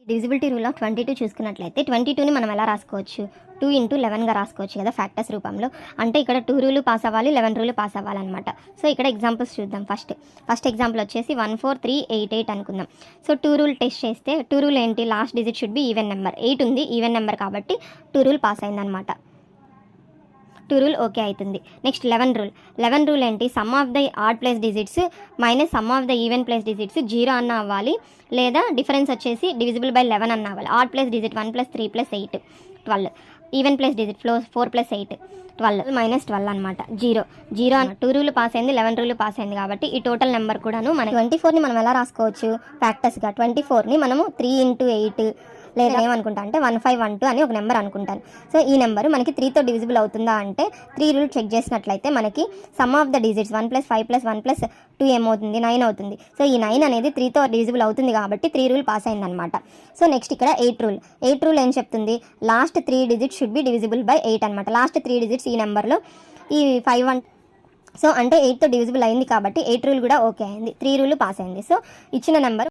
Divisibility rule of 22 చూసుకున్నట్లయితే 22ని మనం ఎలా రాసుకోవచ్చు, 2 into 11గా రాసుకోవచ్చు కదా ఫ్యాక్టర్స్ రూపంలో. అంటే ఇక్కడ 2 రూలు పాస్ అవ్వాలి, 11 రూలు పాస్ అవ్వాలన్నమాట. సో ఇక్కడ ఎగ్జాంపుల్స్ చూద్దాం. ఫస్ట్ ఎగ్జాంపుల్ వచ్చేసి 14388 అనుకుందాం. సో 2 రూల్ టెస్ట్ చేస్తే 2 రూల్ ఏంటి, last digit should be even number. 8 ఉంది, ఈవెన్ నెంబర్ కాబట్టి 2 రూల్ పాస్ అయిందనమాట. 2 రూల్ ఓకే అవుతుంది. నెక్స్ట్ 11 రూల్ ఏంటి, some of the odd place digits minus sum of the even place digits 0 అన్న అవ్వాలి, లేదా డిఫరెన్స్ వచ్చేసి డివిజిబుల్ బై 11 అన్న అవ్వాలి. Odd place digit 1 + 3 + 8 12, even place digit 4 + 8 12 -12 అనమాట. 0 2 రూల్ పాస్ అయింది, 11 రూల్ పాస్ అయింది కాబట్టి ఈ టోటల్ నెంబర్ కూడాను మన 24ని మనం ఎలా రాసుకోవచ్చు ఫ్యాక్టర్స్గా. 24ని మనము 3 into 8 లేదా ఏమనుకుంటా అంటే 1512 అని ఒక నెంబర్ అనుకుంటాను. సో ఈ నెంబర్ మనకి 3తో డివిజిబుల్ అవుతుందా అంటే 3 రూల్ చెక్ చేసినట్లయితే మనకి సమ్ ఆఫ్ ద డిజిట్స్ 1 + 5 + 1 + 2 ఏమవుతుంది, 9 అవుతుంది. సో ఈ 9 అనేది 3తో డివిజిబుల్ అవుతుంది కాబట్టి 3 రూల్ పాస్ అయిందనమాట. సో నెక్స్ట్ ఇక్కడ 8 రూల్ ఏం చెప్తుంది, last 3 digits should be divisible by 8 అనమాట. లాస్ట్ 3 డిజిట్స్ ఈ నెంబర్లో ఈ 5 సో అంటే 8తో డివిజిబుల్ అయింది కాబట్టి 8 రూల్ కూడా ఓకే అయింది, 3 రూల్ పాస్ అయింది. సో ఇచ్చిన నెంబర్